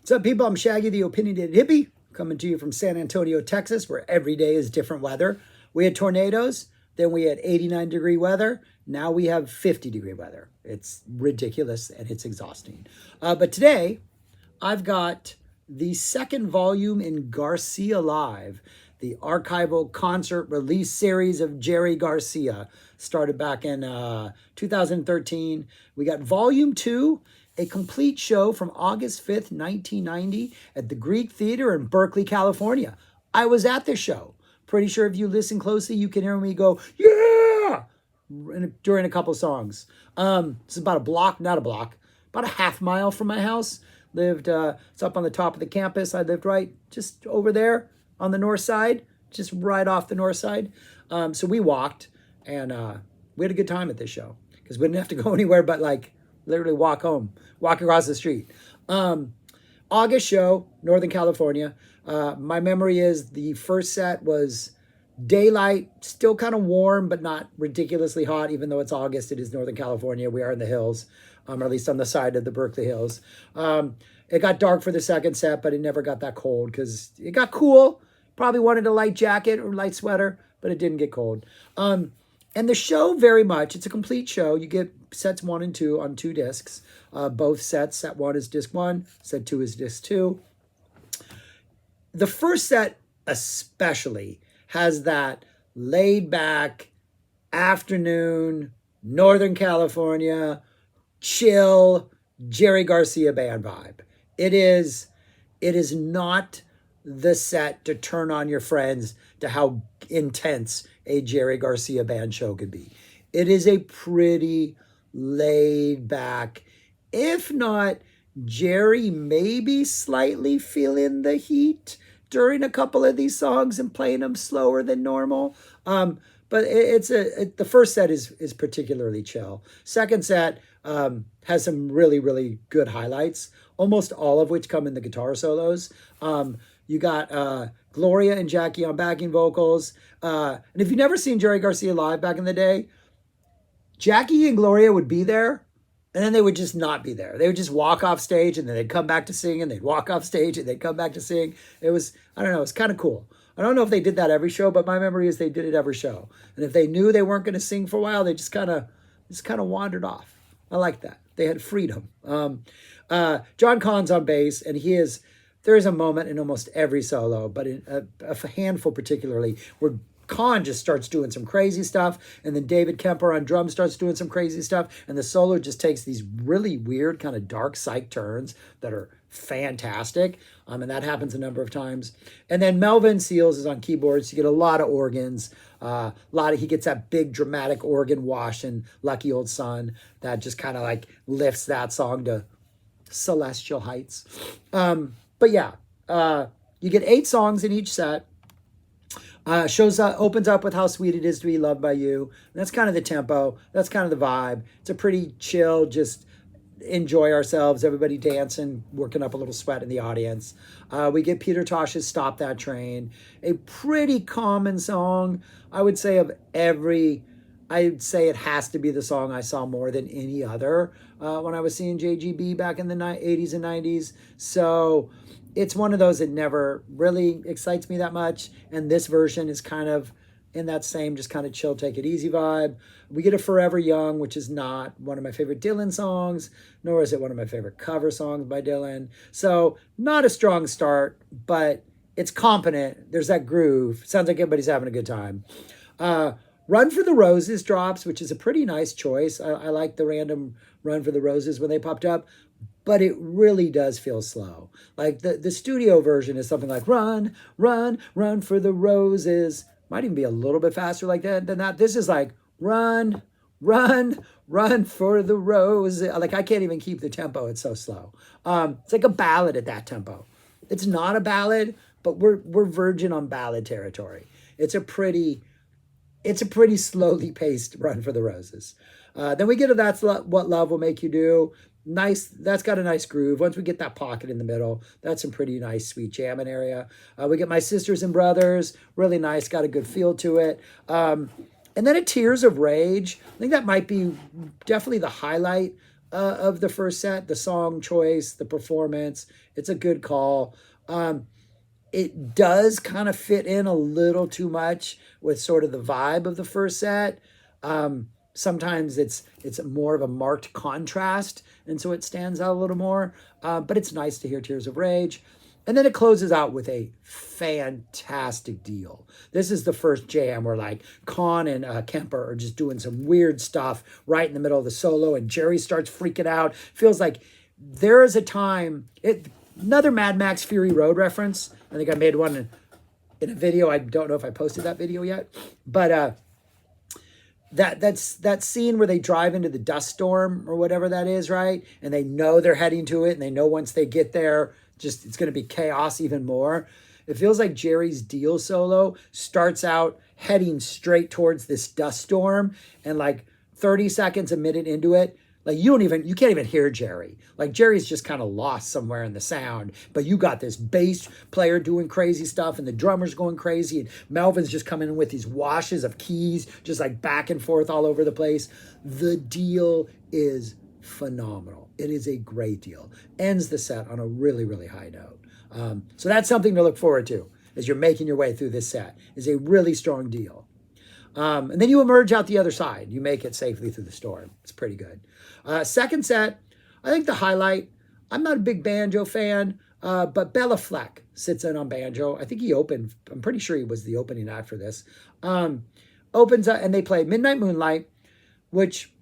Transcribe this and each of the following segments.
What's up, people? I'm Shaggy, the Opinionated Hippie, coming to you from San Antonio, Texas, where every day is different weather. We had tornadoes, then we had 89-degree weather. Now we have 50-degree weather. It's ridiculous and it's exhausting. But today, I've got the second volume in Garcia Live, the archival concert release series of Jerry Garcia. Started back in 2013. We got volume 2, a complete show from August 5th, 1990 at the Greek Theater in Berkeley, California. I was at the show. Pretty sure if you listen closely, you can hear me go, yeah, during a couple songs. This is about about a half mile from my house. It's up on the top of the campus. I lived right just over there on the north side, just right off the north side. So we walked, and we had a good time at this show because we didn't have to go anywhere but like literally walk across the street. August show, Northern California. My memory is the first set was daylight, still kind of warm, but not ridiculously hot, even though it's August. It is Northern California. We are in the hills, or at least on the side of the Berkeley Hills. It got dark for the second set, but it never got that cold because it got cool. Probably wanted a light jacket or light sweater, but it didn't get cold. And the show very much, it's a complete show. You get sets 1 and 2 on 2 discs. Both sets, set 1 is disc 1, set 2 is disc 2. The first set especially has that laid back afternoon, Northern California, chill, Jerry Garcia band vibe. It is not the set to turn on your friends to how intense a Jerry Garcia band show could be. It is a pretty laid back, if not Jerry maybe slightly feeling the heat during a couple of these songs and playing them slower than normal. But the first set is particularly chill. Second set has some really, really good highlights, almost all of which come in the guitar solos. You got Gloria and Jackie on backing vocals. And if you've never seen Jerry Garcia live back in the day, Jackie and Gloria would be there, and then they would just not be there. They would just walk off stage, and then they'd come back to sing, and they'd walk off stage, and they'd come back to sing. It was, I don't know, it's kind of cool. I don't know if they did that every show, but my memory is they did it every show. And if they knew they weren't going to sing for a while, they just kind of wandered off. I like that. They had freedom. John Conn's on bass, and there is a moment in almost every solo, but in a handful particularly, where Conn just starts doing some crazy stuff, and then David Kemper on drums starts doing some crazy stuff, and the solo just takes these really weird kind of dark psych turns that are fantastic, and that happens a number of times. And then Melvin Seals is on keyboards. You get a lot of organs, he gets that big dramatic organ wash in Lucky Old Son that just kind of like lifts that song to celestial heights. But yeah, you get 8 songs in each set. Opens up with How Sweet It Is to Be Loved by You. And that's kind of the tempo. That's kind of the vibe. It's a pretty chill, just enjoy ourselves. Everybody dancing, working up a little sweat in the audience. We get Peter Tosh's Stop That Train. A pretty common song. I'd say it has to be the song I saw more than any other when I was seeing JGB back in the 80s and 90s. So it's one of those that never really excites me that much. And this version is kind of in that same just kind of chill, take it easy vibe. We get a Forever Young, which is not one of my favorite Dylan songs, nor is it one of my favorite cover songs by Dylan. So not a strong start, but it's competent. There's that groove. Sounds like everybody's having a good time. Run for the Roses drops, which is a pretty nice choice. I like the random Run for the Roses when they popped up, but it really does feel slow. Like the studio version is something like run, run, run for the roses. Might even be a little bit faster like that than that. This is like run, run, run for the roses. Like I can't even keep the tempo. It's so slow. It's like a ballad at that tempo. It's not a ballad, but we're virgin on ballad territory. It's a pretty slowly paced Run for the Roses. Then we get to That's What Love Will Make You Do. Nice, that's got a nice groove. Once we get that pocket in the middle, that's some pretty nice, sweet jamming area. We get My Sisters and Brothers, really nice, got a good feel to it. And then a Tears of Rage. I think that might be definitely the highlight of the first set, the song choice, the performance. It's a good call. It does kind of fit in a little too much with sort of the vibe of the first set. Sometimes it's more of a marked contrast, and so it stands out a little more. But it's nice to hear Tears of Rage. And then it closes out with a fantastic deal. This is the first jam where like Kahn and Kemper are just doing some weird stuff right in the middle of the solo, and Jerry starts freaking out. Feels like there is a time. Another Mad Max Fury Road reference. I think I made one in a video. I don't know if I posted that video yet, but that's that scene where they drive into the dust storm or whatever that is, right? And they know they're heading to it, and they know once they get there, just it's going to be chaos even more. It feels like Jerry's deal solo starts out heading straight towards this dust storm, and like 30 seconds, a minute into it, like you can't even hear Jerry. Like Jerry's just kind of lost somewhere in the sound, but you got this bass player doing crazy stuff and the drummer's going crazy, and Melvin's just coming in with these washes of keys, just like back and forth all over the place. The deal is phenomenal. It is a great deal. Ends the set on a really, really high note. So that's something to look forward to as you're making your way through this set, is a really strong deal. And then you emerge out the other side. You make it safely through the storm. It's pretty good. Second set, I think the highlight, I'm not a big banjo fan, but Bela Fleck sits in on banjo. I think he opened, I'm pretty sure he was the opening act for this. Opens up, and they play Midnight Moonlight, which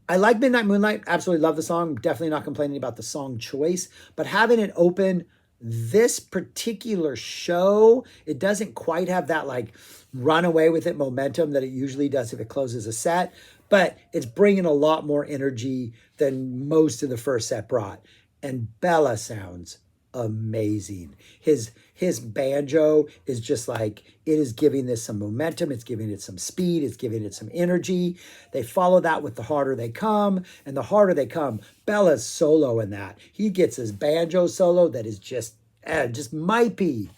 I like Midnight Moonlight. Absolutely love the song. Definitely not complaining about the song choice, but having it open this particular show, it doesn't quite have that like run away with it momentum that it usually does if it closes a set, but it's bringing a lot more energy than most of the first set brought. And Bela sounds amazing. His banjo is just like, it is giving this some momentum, it's giving it some speed, it's giving it some energy. They follow that with The Harder They Come, and The Harder They Come, Bela's solo in that. He gets his banjo solo that is just might be,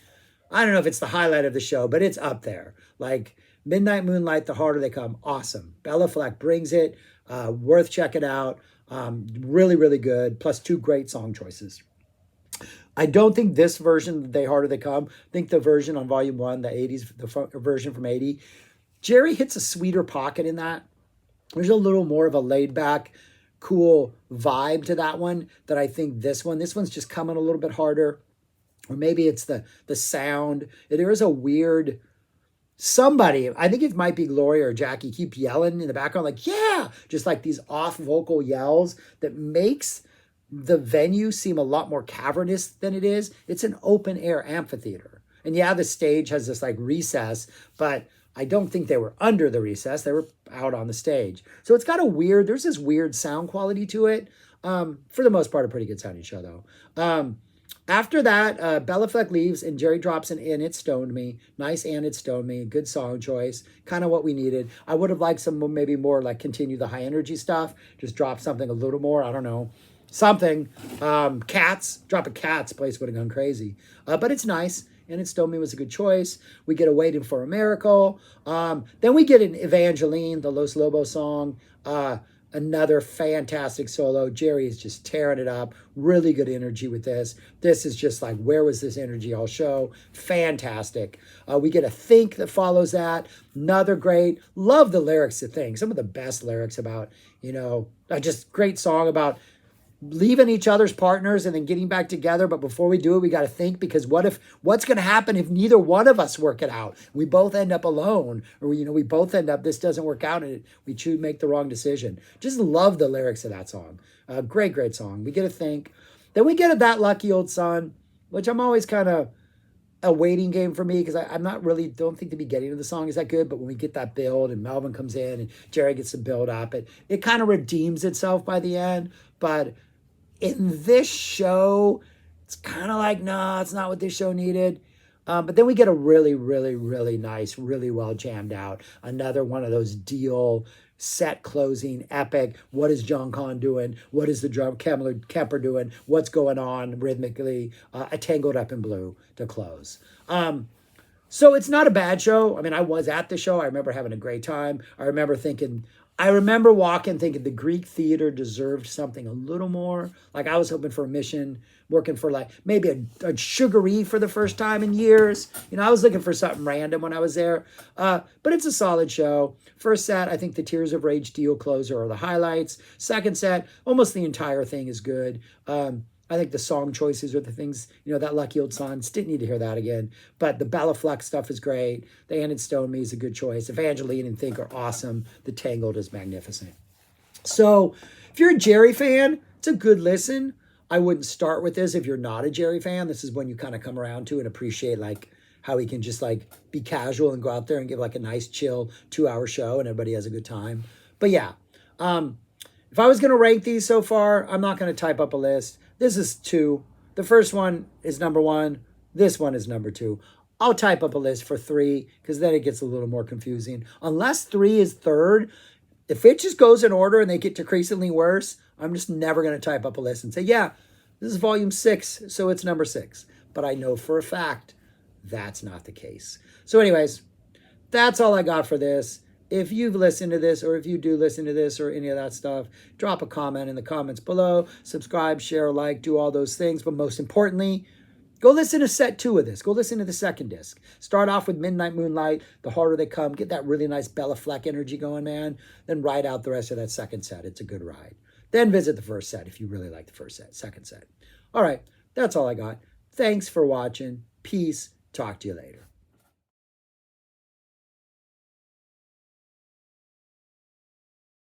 I don't know if it's the highlight of the show, but it's up there. Like Midnight Moonlight, The Harder They Come, awesome. Bela Fleck brings it, worth checking out. Really, really good, plus two great song choices. I don't think this version, The Harder They Come, I think the version on Volume 1, the 80s, the version from 80, Jerry hits a sweeter pocket in that. There's a little more of a laid-back, cool vibe to that one that I think this one's just coming a little bit harder. Or maybe it's the sound. There is a weird, somebody, I think it might be Gloria or Jackie, keep yelling in the background like, yeah, just like these off vocal yells that makes the venue seem a lot more cavernous than it is. It's an open air amphitheater. And yeah, the stage has this like recess, but I don't think they were under the recess. They were out on the stage. So it's got there's this weird sound quality to it. For the most part, a pretty good sounding show though. After that, Bela Fleck leaves and Jerry drops an And It Stoned Me. Nice And It Stoned Me. Good song choice. Kind of what we needed. I would have liked some maybe more like continue the high energy stuff. Just drop something a little more. I don't know. Something. Cats. Drop a Cats. Place would have gone crazy. But it's nice. And It Stoned Me was a good choice. We get a Waiting for a Miracle. Then we get an Evangeline, the Los Lobos song. Another fantastic solo. Jerry is just tearing it up. Really good energy with this. This is just like, where was this energy all show? Fantastic. We get a Think that follows that. Another great. Love the lyrics to Think. Some of the best lyrics about, just great song about leaving each other's partners and then getting back together. But before we do it, we got to think, because what's going to happen if neither one of us work it out? We both end up alone, or we both end up, this doesn't work out and we make the wrong decision. Just love the lyrics of that song. Great song. We get to Think. Then we get a That Lucky Old Son, which I'm always kind of a waiting game for me, because I'm not really, don't think the beginning of the song is that good, but when we get that build and Melvin comes in and Jerry gets some build up, it kind of redeems itself by the end. But in this show, it's kind of like, no, it's not what this show needed. But then we get a really, really, really nice, really well jammed out, another one of those deal set closing epic. What is John Conn doing? What is the drum Kemper doing? What's going on rhythmically? A Tangled Up in Blue to close. So it's not a bad show. I mean, I was at the show. I remember having a great time. I remember thinking, I remember walking thinking the Greek theater deserved something a little more. Like I was hoping for a mission, working for like maybe a sugary for the first time in years. You know, I was looking for something random when I was there. But it's a solid show. First set, I think the Tears of Rage deal closer are the highlights. Second set, almost the entire thing is good. I think the song choices are the things, you know, that Lucky Old Sons, didn't need to hear that again. But the Bela Fleck stuff is great. The Ann and Stone Me is a good choice. Evangeline and Think are awesome. The Tangled is magnificent. So if you're a Jerry fan, it's a good listen. I wouldn't start with this if you're not a Jerry fan. This is when you kind of come around to and appreciate like how he can just like be casual and go out there and give like a nice chill 2-hour show and everybody has a good time. But yeah, if I was going to rank these so far, I'm not going to type up a list. This is 2. The first one is number 1. This one is number 2. I'll type up a list for 3 because then it gets a little more confusing. Unless 3 is third, if it just goes in order and they get decreasingly worse, I'm just never going to type up a list and say, yeah, this is volume 6, so it's number 6. But I know for a fact that's not the case. So anyways, that's all I got for this. If you've listened to this, or if you do listen to this or any of that stuff, drop a comment in the comments below. Subscribe, share, like, do all those things. But most importantly, go listen to set 2 of this. Go listen to the second disc. Start off with Midnight Moonlight. The harder they come, get that really nice Bela Fleck energy going, man. Then ride out the rest of that second set. It's a good ride. Then visit the first set if you really like the first set, second set. All right, that's all I got. Thanks for watching. Peace. Talk to you later.